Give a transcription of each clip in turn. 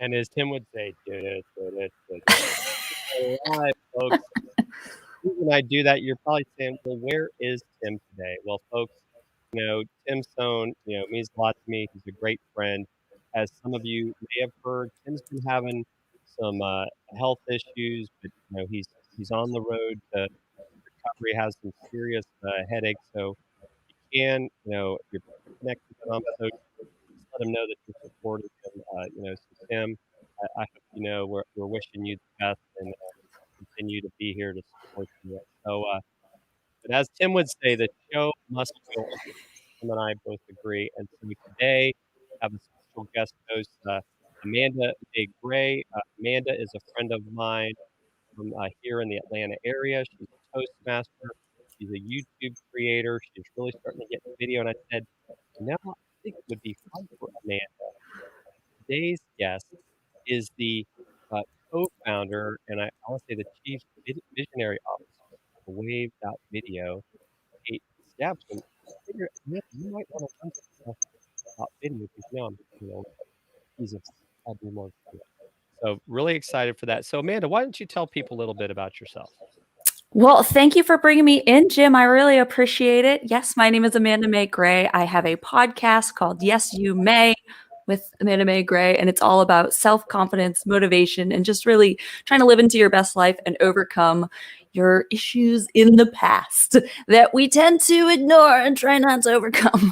And as Tim would say, all right, folks. When I do that, you're probably saying, well, where is Tim today? Well, folks, Tim Stone, means a lot to me. He's a great friend. As some of you may have heard, Tim's been having some health issues, but he's on the road to recovery. Has some serious headaches, so if you're connected with him on social, just let him know that you're supporting him. So Tim, I hope we're wishing you the best and continue to be here to support you. So, but as Tim would say, the show must go on. Tim and I both agree. And so today, I have a special guest host, Amanda May Gray. Amanda is a friend of mine from here in the Atlanta area. She's a Toastmaster. She's a YouTube creator. She's really starting to get into video. And I said, I think it would be fun for Amanda. Today's guest is the co-founder, and I want to say the chief visionary officer of Wave Video, Kate Skavish. And I figured, you might want to learn some stuff about video because Jesus, I'd be more excited. So really excited for that. So Amanda, why don't you tell people a little bit about yourself? Well, thank you for bringing me in, Jim. I really appreciate it. Yes, my name is Amanda May Gray. I have a podcast called Yes, You May with Amanda May Gray, and it's all about self-confidence, motivation, and just really trying to live into your best life and overcome your issues in the past that we tend to ignore and try not to overcome.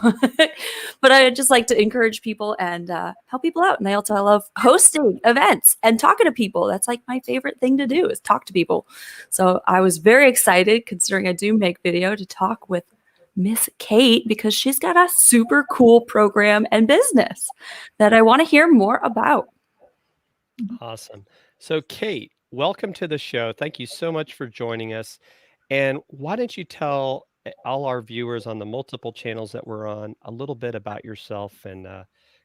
But I just like to encourage people and help people out. And I love hosting events and talking to people. That's like my favorite thing to do is talk to people. So I was very excited, considering I do make video, to talk with Miss Kate because she's got a super cool program and business that I want to hear more about. Awesome. So Kate, welcome to the show. Thank you so much for joining us. And why don't you tell all our viewers on the multiple channels that we're on a little bit about yourself? And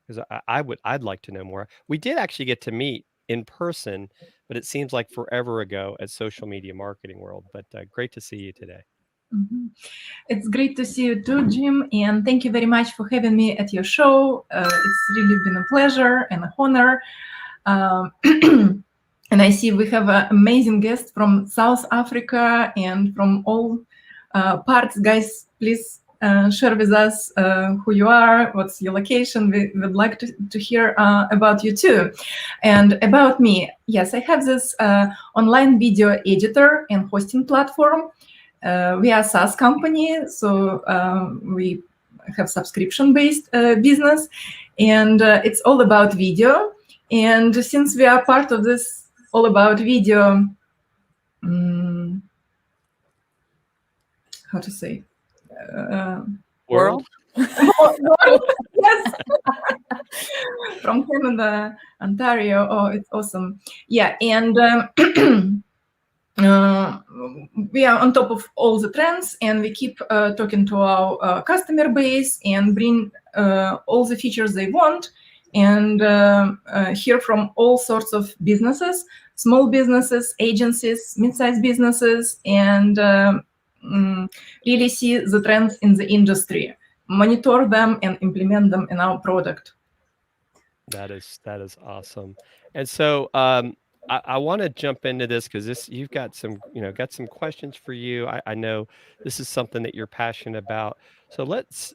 because I'd like to know more. We did actually get to meet in person, but it seems like forever ago at Social Media Marketing World. But great to see you today. Mm-hmm. It's great to see you too, Jim, and thank you very much for having me at your show. It's really been a pleasure and an honor. And I see we have an amazing guest from South Africa and from all parts. Guys, please share with us who you are, what's your location. We would like to hear about you too. And about me, yes, I have this online video editor and hosting platform. We are a SaaS company, so we have subscription-based business, and it's all about video. And since we are part of this all about video, how to say? World? Yes. From Canada, Ontario. Oh, it's awesome. Yeah, and we are on top of all the trends, and we keep talking to our customer base and bring all the features they want, and hear from all sorts of businesses, small businesses, agencies, mid-sized businesses, and really see the trends in the industry, monitor them, and implement them in our product. That is awesome. And so I want to jump into this because you've got some questions for you. I know this is something that you're passionate about. So let's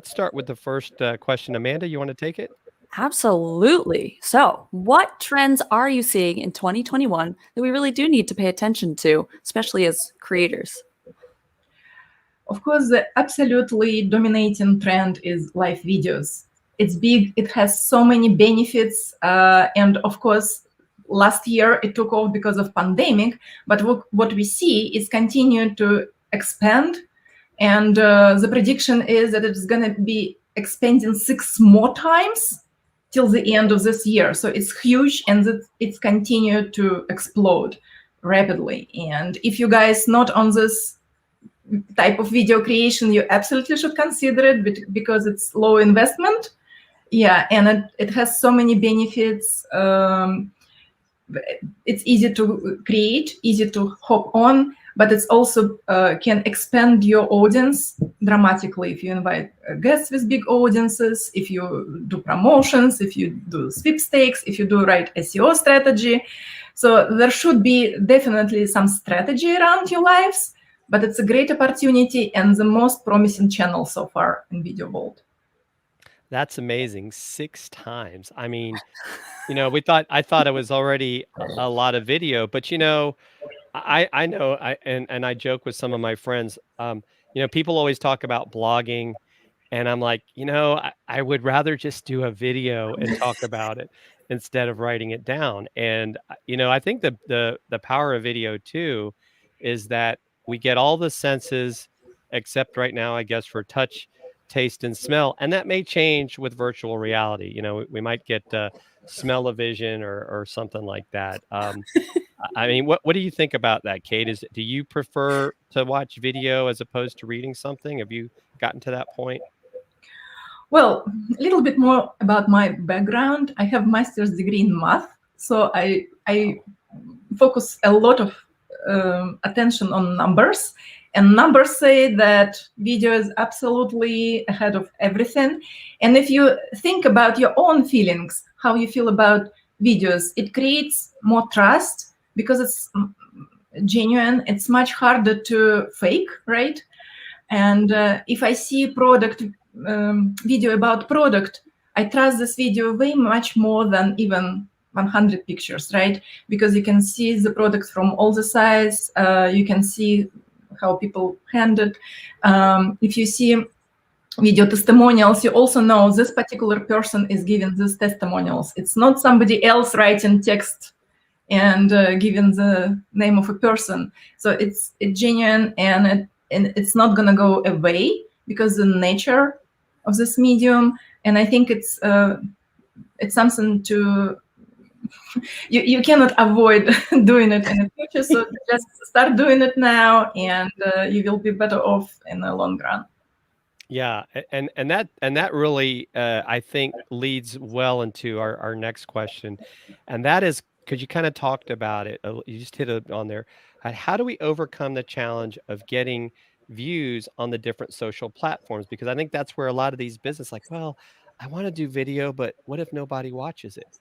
start with the first question. Amanda, you want to take it? Absolutely. So what trends are you seeing in 2021 that we really do need to pay attention to, especially as creators? Of course, the absolutely dominating trend is live videos. It's big, it has so many benefits, and of course, last year it took off because of pandemic, but what we see is continue to expand, and the prediction is that it's going to be expanding 6 more times till the end of this year. So it's huge, and it's continued to explode rapidly. And if you guys not on this type of video creation, you absolutely should consider it because it's low investment. Yeah, and it has so many benefits. it's easy to create, easy to hop on, but it's also can expand your audience dramatically if you invite guests with big audiences, if you do promotions, if you do sweepstakes, if you do right SEO strategy. So there should be definitely some strategy around your lives, but it's a great opportunity and the most promising channel so far in video world. That's amazing. 6 times. I mean, I thought it was already a lot of video, but, I know and I joke with some of my friends, people always talk about blogging, and I'm like, I would rather just do a video and talk about it instead of writing it down. And I think the power of video too is that we get all the senses except right now, I guess, for touch, taste, and smell, and that may change with virtual reality. We might get smell-o-vision or something like that. I mean, what do you think about that, Kate? Do you prefer to watch video as opposed to reading something? Have you gotten to that point? Well, a little bit more about my background. I have master's degree in math, so I focus a lot of attention on numbers. And numbers say that video is absolutely ahead of everything. And if you think about your own feelings, how you feel about videos, it creates more trust because it's genuine. It's much harder to fake, right? And if I see product video about product, I trust this video way much more than even 100 pictures, right? Because you can see the product from all the sides. You can see how people hand it. If you see video testimonials, you also know this particular person is giving these testimonials. It's not somebody else writing text and giving the name of a person. So it's genuine, and it's not going to go away because the nature of this medium. And I think it's something to you cannot avoid doing it in the future. So just start doing it now, and you will be better off in the long run. Yeah, and that really, I think leads well into our next question, and that is, because you kinda talked about it, you just hit it on there. How do we overcome the challenge of getting views on the different social platforms? Because I think that's where a lot of these business like, "Well, I wanna do video, but what if nobody watches it?"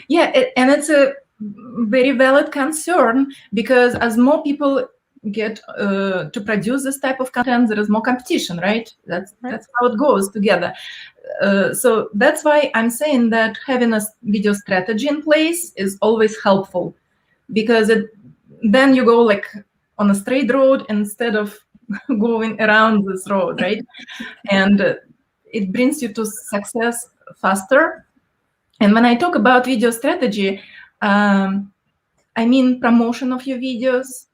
Yeah, and it's a very valid concern because as more people get to produce this type of content, there is more competition, right? That's how it goes together. So that's why I'm saying that having a video strategy in place is always helpful, because then you go like on a straight road instead of going around this road, right? And it brings you to success faster. And when I talk about video strategy, I mean promotion of your videos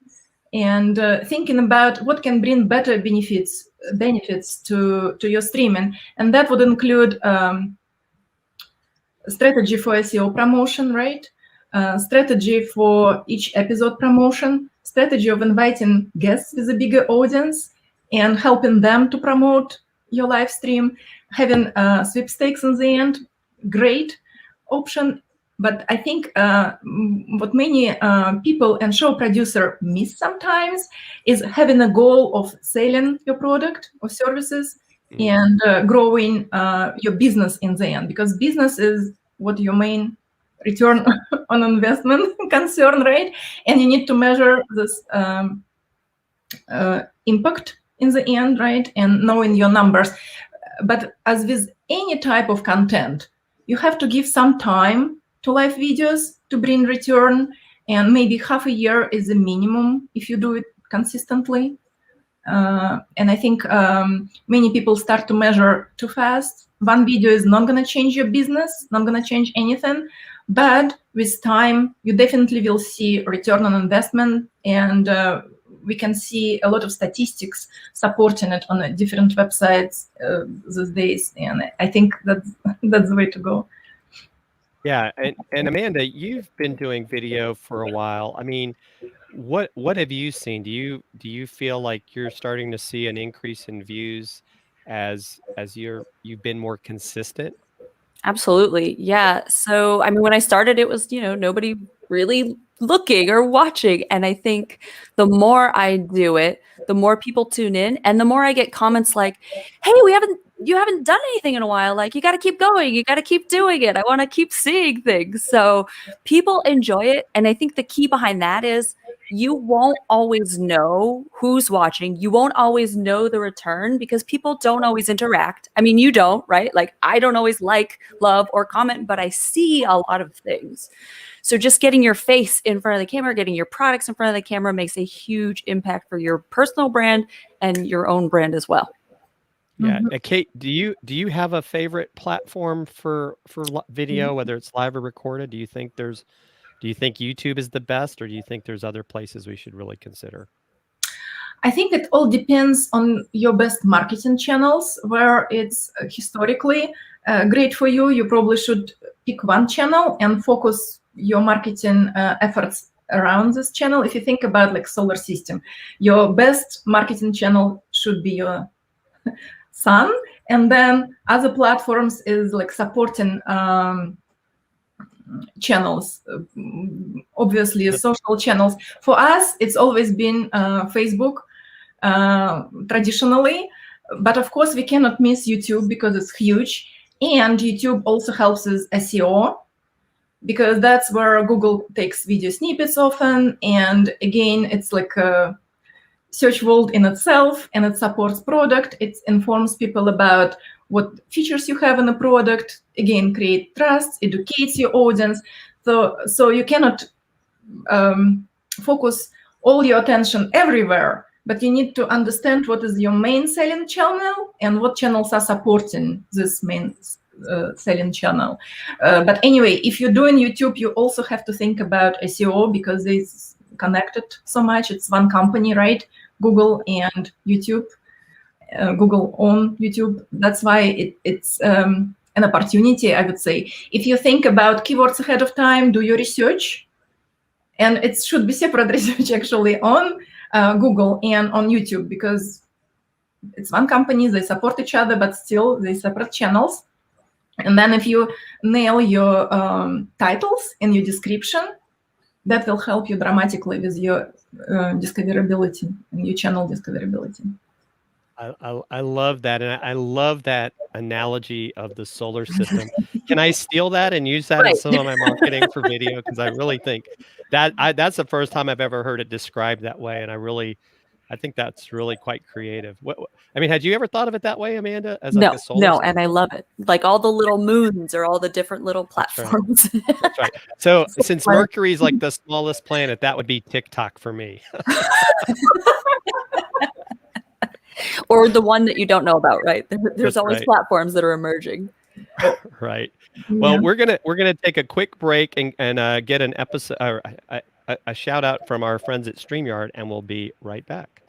and thinking about what can bring better benefits to your streaming. And that would include strategy for SEO promotion, right? Strategy for each episode promotion, strategy of inviting guests with a bigger audience and helping them to promote your live stream, having sweepstakes in the end, great option. But I think what many people and show producer miss sometimes is having a goal of selling your product or services and growing your business in the end, because business is what your main return on investment concern, right? And you need to measure this impact in the end, right? And knowing your numbers. But as with any type of content, you have to give some time to live videos to bring return, and maybe half a year is the minimum if you do it consistently. And I think many people start to measure too fast. One video is not going to change your business, not going to change anything. But with time, you definitely will see return on investment. And we can see a lot of statistics supporting it on different websites these days. And I think that's the way to go. Yeah, and Amanda, you've been doing video for a while. I mean, what have you seen? Do you feel like you're starting to see an increase in views as you've been more consistent? Absolutely. Yeah. So, I mean, when I started, it was, nobody really looking or watching. And I think the more I do it, the more people tune in and the more I get comments like, hey, you haven't done anything in a while. Like, you got to keep going. You got to keep doing it. I want to keep seeing things. So people enjoy it. And I think the key behind that is you won't always know who's watching. You won't always know the return because people don't always interact. I mean, you don't, right? Like, I don't always like, love, or comment, but I see a lot of things. So just getting your face in front of the camera, getting your products in front of the camera makes a huge impact for your personal brand and your own brand as well. Yeah. Kate, do you have a favorite platform for video, whether it's live or recorded? Do you think YouTube is the best, or do you think there's other places we should really consider? I think it all depends on your best marketing channels. Where it's historically great for you, you probably should pick one channel and focus your marketing efforts around this channel. If you think about like solar system, your best marketing channel should be your sun, and then other platforms is like supporting channels, obviously social channels. For us, it's always been Facebook traditionally, but of course we cannot miss YouTube because it's huge, and YouTube also helps us SEO because that's where Google takes video snippets often, and again it's like a search world in itself, and it supports product. It informs people about what features you have in a product, again create trust, educates your audience. So you cannot focus all your attention everywhere, but you need to understand what is your main selling channel and what channels are supporting this main selling channel. But anyway, if you're doing YouTube, you also have to think about SEO because it's connected so much. It's one company, right? Google and YouTube. Google own YouTube. That's why it's an opportunity, I would say. If you think about keywords ahead of time, do your research. And it should be separate research actually on Google and on YouTube because it's one company, they support each other, but still they're separate channels. And then if you nail your titles in your description, that will help you dramatically with your discoverability and your channel discoverability. I love that, and I love that analogy of the solar system. Can I steal that and use that in some of my marketing for video? Because I really think that's the first time I've ever heard it described that way, and I think that's really quite creative. I mean, had you ever thought of it that way, Amanda? As like a solar system? And I love it. Like all the little moons or all the different little platforms. That's right. So since Mercury is like the smallest planet, that would be TikTok for me. Or the one that you don't know about, right? There's always platforms that are emerging. Right. Well, we're gonna take a quick break and get an episode or a shout out from our friends at StreamYard, and we'll be right back.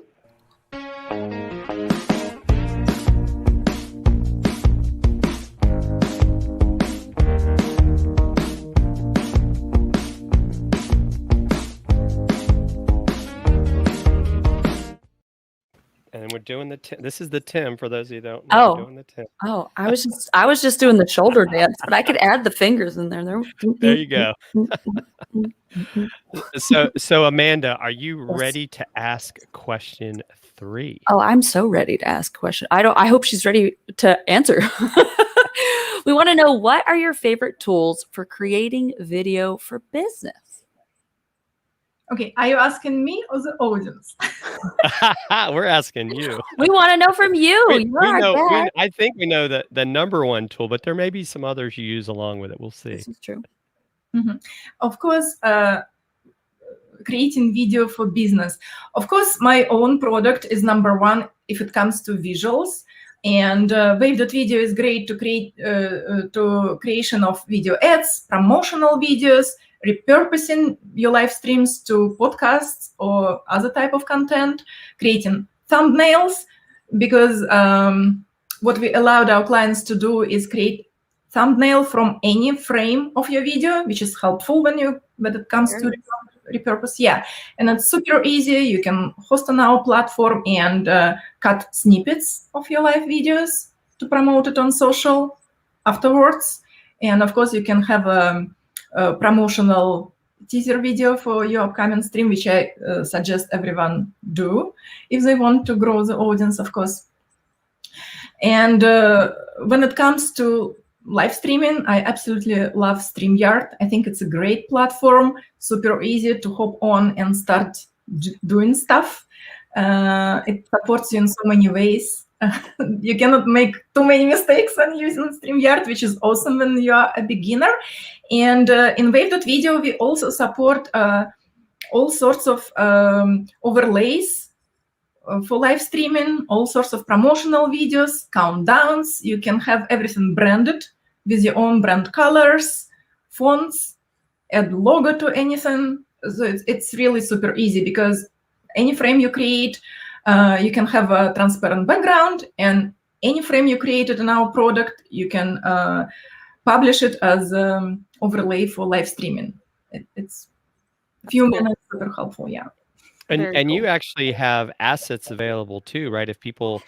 And we're doing this is the Tim for those of you who don't know. We're doing the Tim. Oh, I was just doing the shoulder dance, but I could add the fingers in there. There you go. So Amanda, are you ready to ask question 3? Oh, I'm so ready to ask a question. I hope she's ready to answer. We want to know, what are your favorite tools for creating video for business? Okay, are you asking me or the audience? We're asking you. We want to know from you. I think we know the number one tool, but there may be some others you use along with it. We'll see. This is true. Mm-hmm. Of course, creating video for business. Of course, my own product is number one if it comes to visuals. And Wave.video is great to create creation of video ads, promotional videos, repurposing your live streams to podcasts or other type of content, creating thumbnails, because what we allowed our clients to do is create thumbnail from any frame of your video, which is helpful when it comes to repurpose. Yeah, and it's super easy. You can host on our platform and cut snippets of your live videos to promote it on social afterwards. And of course, you can have a promotional teaser video for your upcoming stream, which I suggest everyone do if they want to grow the audience, of course. And when it comes to live streaming, I absolutely love StreamYard. I think it's a great platform, super easy to hop on and start doing stuff. It supports you in so many ways. You cannot make too many mistakes when using StreamYard, which is awesome when you are a beginner. And in Wave.video, we also support all sorts of overlays for live streaming, all sorts of promotional videos, countdowns. You can have everything branded with your own brand colors, fonts, add logo to anything. So it's really super easy because any frame you create, you can have a transparent background, and any frame you created in our product, you can publish it as overlay for live streaming. It's a few minutes, super helpful, yeah. And you actually have assets available too, right? If people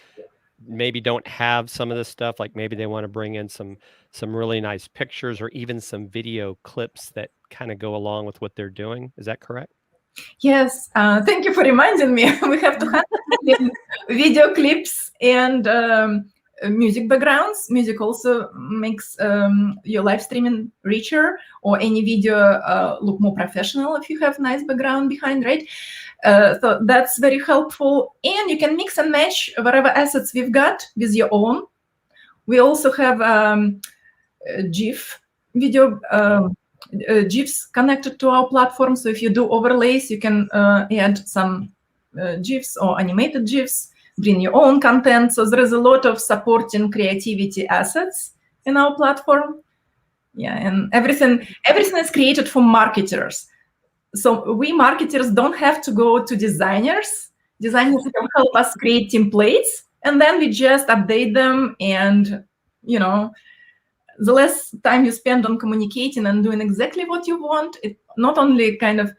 maybe don't have some of this stuff, like maybe they want to bring in some really nice pictures or even some video clips that kind of go along with what they're doing. Is that correct? Yes, thank you for reminding me. We have to have video clips and music backgrounds. Music also makes your live streaming richer, or any video look more professional if you have nice background behind, right? So that's very helpful. And you can mix and match whatever assets we've got with your own. We also have GIF video, GIFs connected to our platform. So if you do overlays, you can add some GIFs or animated GIFs, bring your own content. So there is a lot of supporting creativity assets in our platform. Yeah, and everything is created for marketers. So we marketers don't have to go to designers. Designers can help us create templates, and then we just update them. And, you know, the less time you spend on communicating and doing exactly what you want, it not only kind of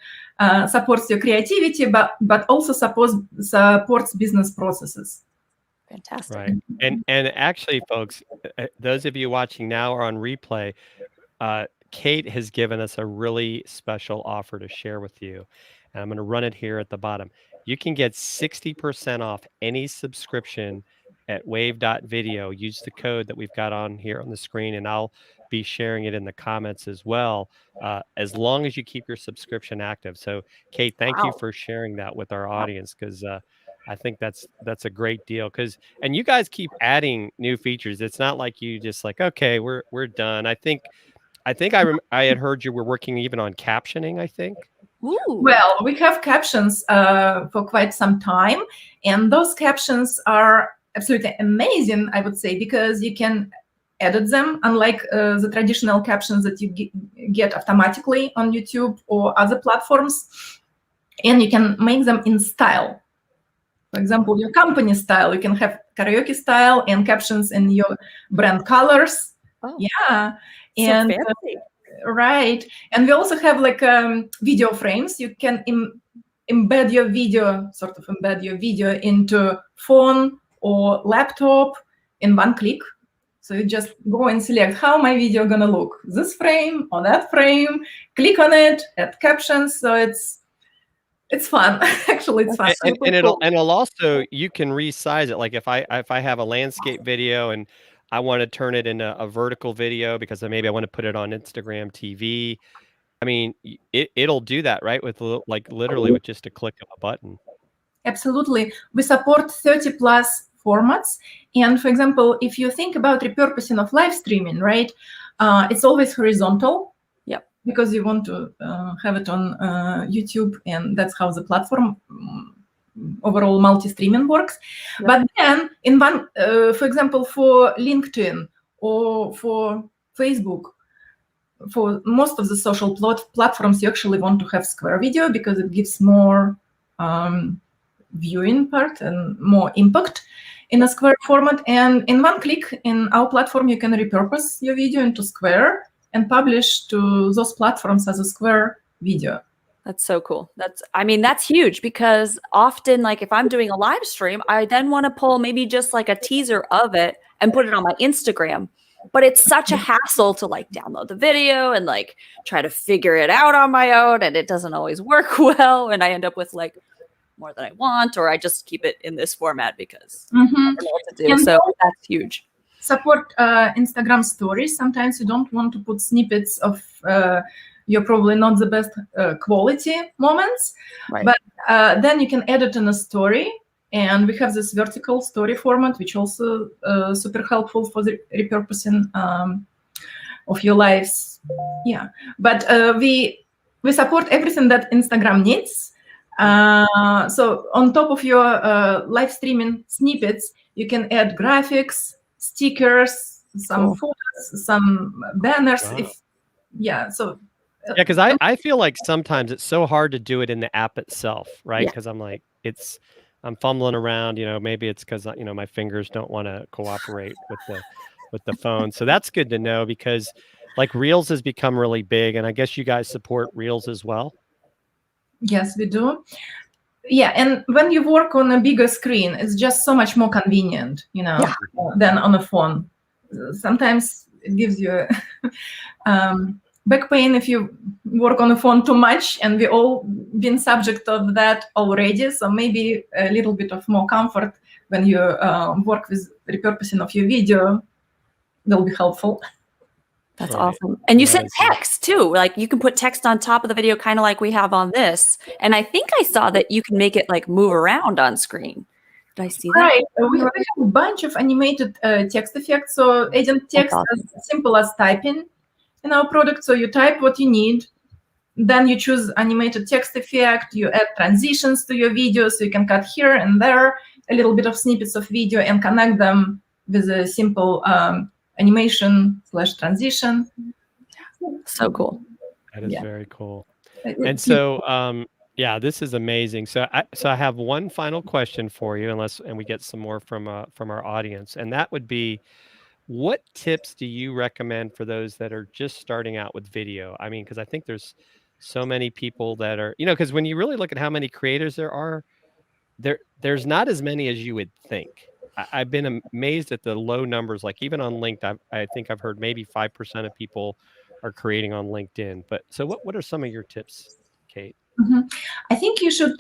supports your creativity, but also supports business processes. Fantastic. Right. And actually, folks, those of you watching now or on replay, Kate has given us a really special offer to share with you. And I'm going to run it here at the bottom. You can get 60% off any subscription at wave.video. Use the code that we've got on here on the screen, and I'll be sharing it in the comments as well, as long as you keep your subscription active. So, Kate, thank you for sharing that with our audience, because I think that's a great deal. And you guys keep adding new features. It's not like you just like, okay, we're done. I think I had heard you were working even on captioning, I think. Ooh. Well, we have captions for quite some time, and those captions are absolutely amazing, I would say, because you can edit them, unlike the traditional captions that you get automatically on YouTube or other platforms, and you can make them in style. For example, your company style, you can have karaoke style and captions in your brand colors. Oh. Yeah. So And fancy. right. And we also have like video frames. You can embed your video into phone or laptop in one click. So you just go and select how my video gonna look, this frame or that frame, click on it, add captions. So it's fun. Actually, it's fun. And it'll also, you can resize it. Like if I have a landscape video and I want to turn it into a vertical video because maybe I want to put it on Instagram TV. I mean, it'll do that, right? With literally with just a click of a button. Absolutely. We support 30 plus formats. And for example, if you think about repurposing of live streaming, right, it's always horizontal. Yep. Because you want to have it on YouTube, and that's how the platform overall multi-streaming works. Yep. But then in one, for example, for LinkedIn or for Facebook, for most of the social platforms, you actually want to have square video because it gives more viewing part and more impact in a square format. And in one click in our platform, you can repurpose your video into square and publish to those platforms as a square video. That's so cool. That's huge, because often, like if I'm doing a live stream, I then want to pull maybe just like a teaser of it and put it on my Instagram. but it's such a hassle to like download the video and like try to figure it out on my own, and it doesn't always work well, and I end up with like more than I want, or I just keep it in this format because I don't know what to do. And so that's huge. Support Instagram stories. Sometimes you don't want to put snippets of you're probably not the best quality moments, Right. but then you can add it in a story. And we have this vertical story format, which also super helpful for the repurposing of your lives. Yeah, but we support everything that Instagram needs. So on top of your live streaming snippets, you can add graphics, stickers, some photos, some banners. Wow. So yeah, because I feel like sometimes it's so hard to do it in the app itself, right? Because I'm like, I'm fumbling around, maybe it's because, my fingers don't want to cooperate with the phone. So that's good to know, because like Reels has become really big, and I guess you guys support Reels as well. Yes, we do. Yeah, and when you work on a bigger screen, it's just so much more convenient, than on a phone. Sometimes it gives you back pain if you work on a phone too much, and we all been subject of that already. So maybe a little bit of more comfort when you work with repurposing of your video will be helpful. That's awesome. And you said text too. Like you can put text on top of the video, kind of like we have on this. And I think I saw that you can make it like move around on screen. Did I see that? Right. We have a bunch of animated text effects. So adding text as simple as typing in our product. So you type what you need, then you choose animated text effect, you add transitions to your video, so you can cut here and there a little bit of snippets of video and connect them with a simple animation/transition. So cool. That is very cool. And so, yeah, this is amazing. So I have one final question for you, and we get some more from our audience, and that would be, what tips do you recommend for those that are just starting out with video? I mean, because I think there's so many people that are, because when you really look at how many creators there are, there's not as many as you would think. I've been amazed at the low numbers. Like even on LinkedIn, I think I've heard maybe 5% of people are creating on LinkedIn. But so what are some of your tips, Kate? I think you should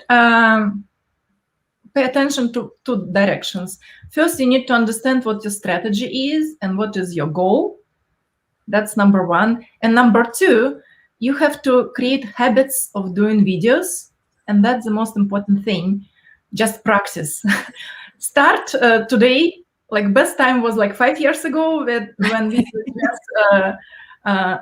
pay attention to two directions. First, you need to understand what your strategy is and what is your goal. That's number one. And number two, you have to create habits of doing videos. And that's the most important thing. Just practice. Start today. Like best time was like 5 years ago when we just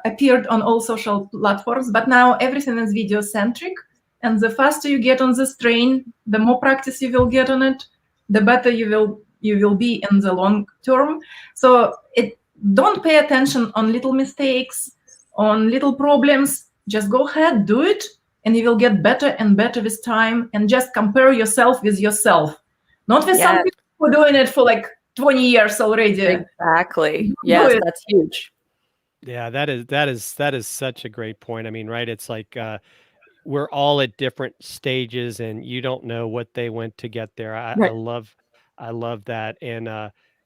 appeared on all social platforms. But now everything is video centric. And the faster you get on this train, the more practice you will get on it, the better you will be in the long term. So don't pay attention on little mistakes, on little problems. Just go ahead, do it, and you will get better and better with time. And just compare yourself with yourself, not with some people who are doing it for like 20 years already. Exactly. Yes, that's huge. Yeah, that is such a great point. I mean, right? It's like we're all at different stages, and you don't know what they went to get there. I love that. And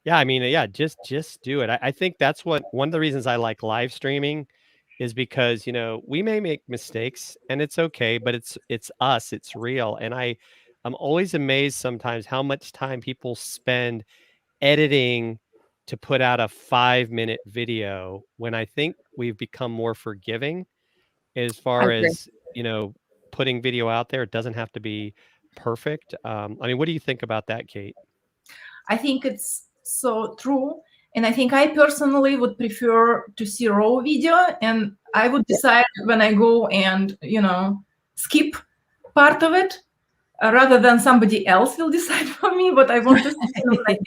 yeah, I mean, yeah, just do it. I think that's one of the reasons I like live streaming is because, we may make mistakes and it's okay, but it's us, it's real. And I'm always amazed sometimes how much time people spend editing to put out a 5-minute video, when I think we've become more forgiving as far as, putting video out there. It doesn't have to be perfect. I mean, what do you think about that, Kate? I think it's so true. And I think I personally would prefer to see raw video, and I would decide when I go and, skip part of it rather than somebody else will decide for me what I want to see.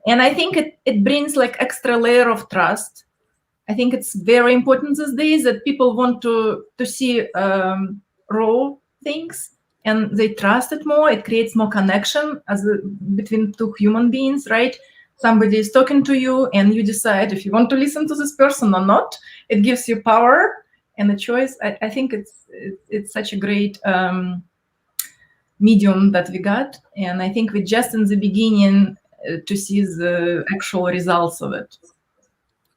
And I think it brings like extra layer of trust. I think it's very important these days that people want to see raw things, and they trust it more. It creates more connection between two human beings, right? Somebody is talking to you, and you decide if you want to listen to this person or not. It gives you power and a choice. I think it's such a great medium that we got, and I think we're just in the beginning to see the actual results of it.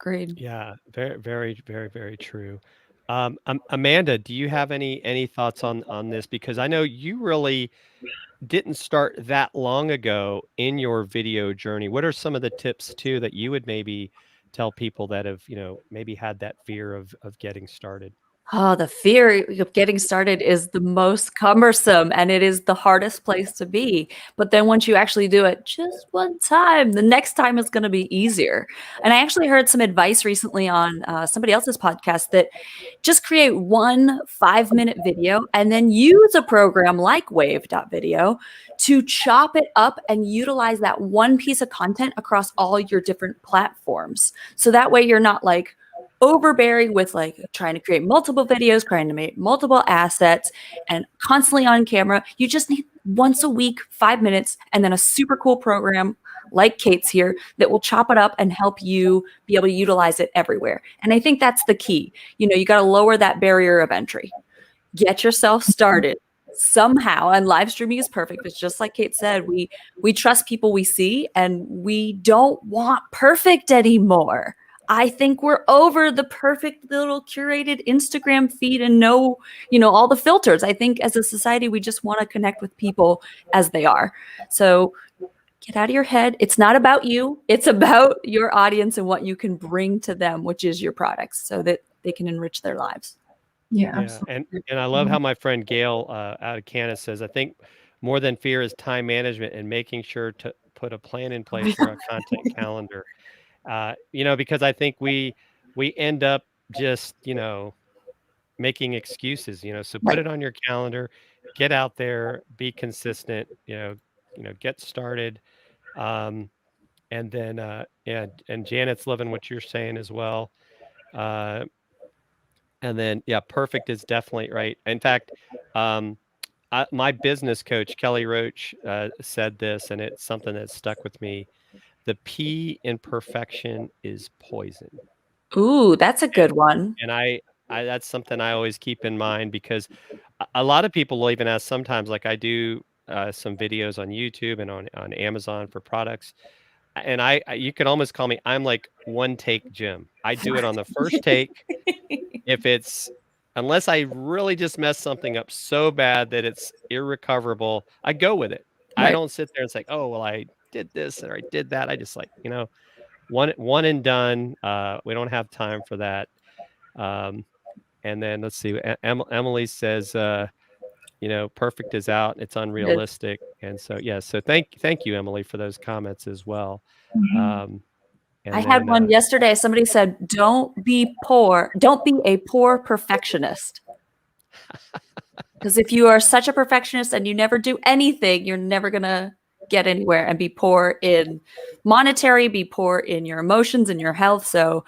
Agreed. Yeah, very, very, very, very true. Amanda, do you have any thoughts on this? Because I know you really didn't start that long ago in your video journey. What are some of the tips too that you would maybe tell people that have, maybe had that fear of getting started? Oh, the fear of getting started is the most cumbersome and it is the hardest place to be. But then once you actually do it just one time, the next time is going to be easier. And I actually heard some advice recently on somebody else's podcast that just create one 5-minute video and then use a program like Wave.video to chop it up and utilize that one piece of content across all your different platforms. So that way you're not like, overbearing with like trying to create multiple videos, trying to make multiple assets and constantly on camera. You just need once a week, 5 minutes, and then a super cool program like Kate's here that will chop it up and help you be able to utilize it everywhere. And I think that's the key. You got to lower that barrier of entry. Get yourself started somehow, and live streaming is perfect. It's just like Kate said, we trust people we see and we don't want perfect anymore. I think we're over the perfect little curated Instagram feed and all the filters. I think as a society, we just want to connect with people as they are. So get out of your head. It's not about you. It's about your audience and what you can bring to them, which is your products, so that they can enrich their lives. Yeah, Yeah, absolutely. and I love how my friend Gail out of Canada says, I think more than fear is time management and making sure to put a plan in place for a content calendar. Because I think we end up just, making excuses, so put Right. it on your calendar, get out there, be consistent, get started. Um, and then, yeah, and Janet's loving what you're saying as well. Uh, and then, yeah, perfect is definitely right. In fact, um, my business coach, Kelly Roach, said this, and it's something that stuck with me. The P in perfection is poison. Ooh, that's a good one. And I that's something I always keep in mind because a lot of people will even ask sometimes, like I do some videos on YouTube and on Amazon for products. And you can almost call me, I'm like one take Jim. I do it on the first take. If it's, unless I really just mess something up so bad that it's irrecoverable, I go with it. I Right. don't sit there and say, oh, well, I did this or I did that. I just like, one and done. We don't have time for that. Um, and then let's see, Emily says, perfect is out. It's Good. unrealistic. And so, yeah, so thank you, Emily, for those comments as well. Mhm. I And had then, one yesterday. Somebody said, don't be poor. Don't be a poor perfectionist. Because if you are such a perfectionist and you never do anything, you're never going to get anywhere and be poor in monetary, be poor in your emotions and your health. So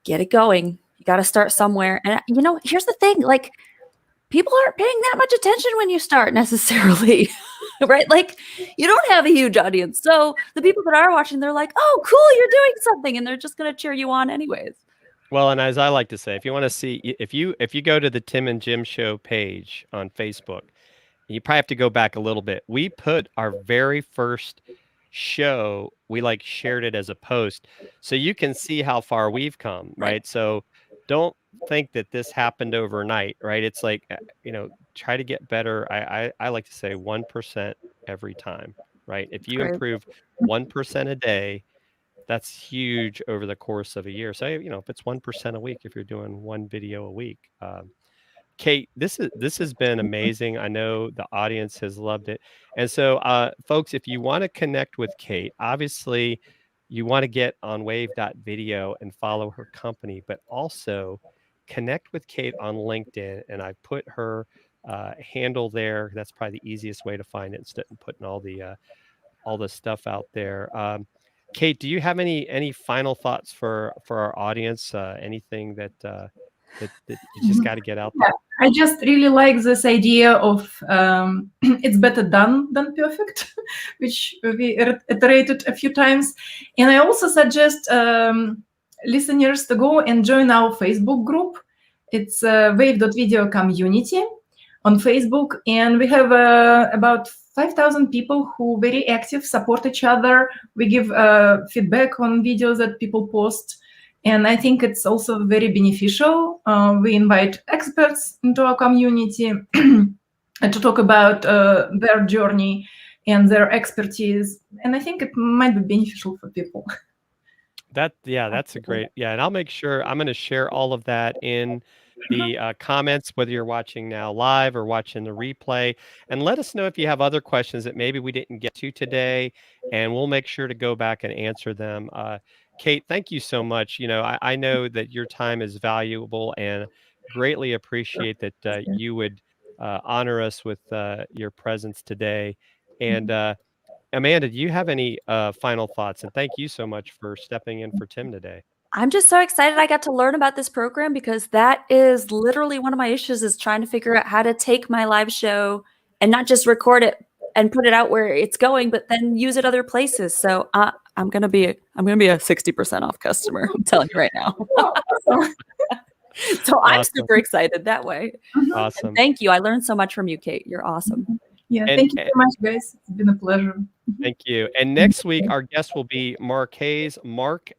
get it going. You got to start somewhere. And, here's the thing, like, people aren't paying that much attention when you start necessarily, right? Like, you don't have a huge audience. So the people that are watching, they're like, oh, cool, you're doing something. And they're just going to cheer you on anyways. well, and as I like to say, if you want to see, if you go to the Tim and Jim Show page on Facebook, you probably have to go back a little bit. We put our very first show, we like shared it as a post, so you can see how far we've come, Right. right? So don't think that this happened overnight, right? It's like, try to get better. I like to say 1% every time, right? If you Great. improve 1% a day, that's huge over the course of a year. So, if it's 1% a week, if you're doing one video a week, Kate, this has been amazing. I know the audience has loved it. And so, folks, if you want to connect with Kate, obviously you want to get on wave.video and follow her company, but also connect with Kate on LinkedIn. And I put her handle there. That's probably the easiest way to find it instead of putting all the stuff out there. Kate, do you have any final thoughts for our audience? Anything that you just got to get out there? I just really like this idea of it's better done than perfect, which we iterated a few times. And I also suggest listeners to go and join our Facebook group. It's wave.video community on Facebook. And we have about 5,000 people who very active, support each other. We give feedback on videos that people post. And I think it's also very beneficial. We invite experts into our community to talk about their journey and their expertise. And I think it might be beneficial for people. That's a great, and I'll make sure I'm going to share all of that in the comments, whether you're watching now live or watching the replay, and let us know if you have other questions that maybe we didn't get to today, and we'll make sure to go back and answer them. Kate, thank you so much. I know that your time is valuable and greatly appreciate that you would honor us with your presence today. And Amanda, do you have any final thoughts? And thank you so much for stepping in for Tim today. I'm just so excited I got to learn about this program because that is literally one of my issues is trying to figure out how to take my live show and not just record it and put it out where it's going, but then use it other places. So I'm gonna be a 60% off customer. I'm telling you right now. So I'm super excited that way. Awesome. And thank you. I learned so much from you, Kate. You're awesome. Yeah, thank you so much, guys. It's been a pleasure. Thank you. And next week, our guest will be Mark Hayes. Mark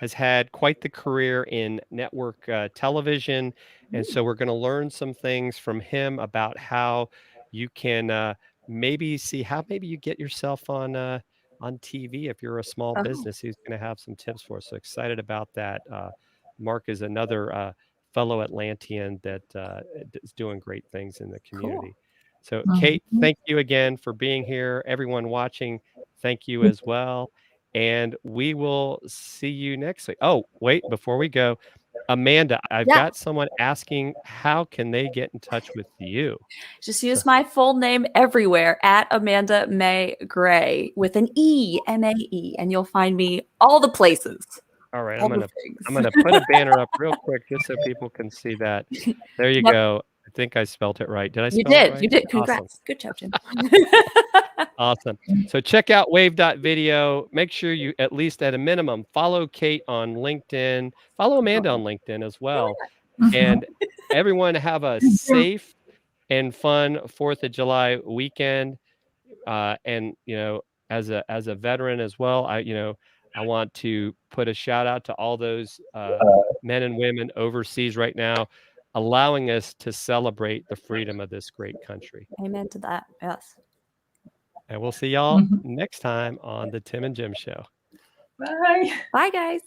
has had quite the career in network television. And so we're going to learn some things from him about how you can maybe see how maybe you get yourself on TV if you're a small business. He's going to have some tips for us. So excited about that. Mark is another fellow Atlantean that is doing great things in the community. Cool. So, Kate, thank you again for being here. Everyone watching, thank you as well. And we will see you next week. Oh, wait, before we go, Amanda, I've got someone asking, how can they get in touch with you? Just use my full name everywhere at Amanda May Gray with an E, M-A-E, and you'll find me all the places. All right, I'm gonna put a banner up real quick just so people can see that. There you go. I think I spelled it right. Did I spell it right? You did. Congrats. Awesome. Good job, Jim. Awesome. So check out wave.video. Make sure you, at least at a minimum, follow Kate on LinkedIn. Follow Amanda on LinkedIn as well. And everyone have a safe and fun 4th of July weekend. And, as a veteran as well, I want to put a shout out to all those men and women overseas right now, allowing us to celebrate the freedom of this great country. Amen to that. Yes. And we'll see y'all next time on the Tim and Jim Show. Bye. Bye, guys.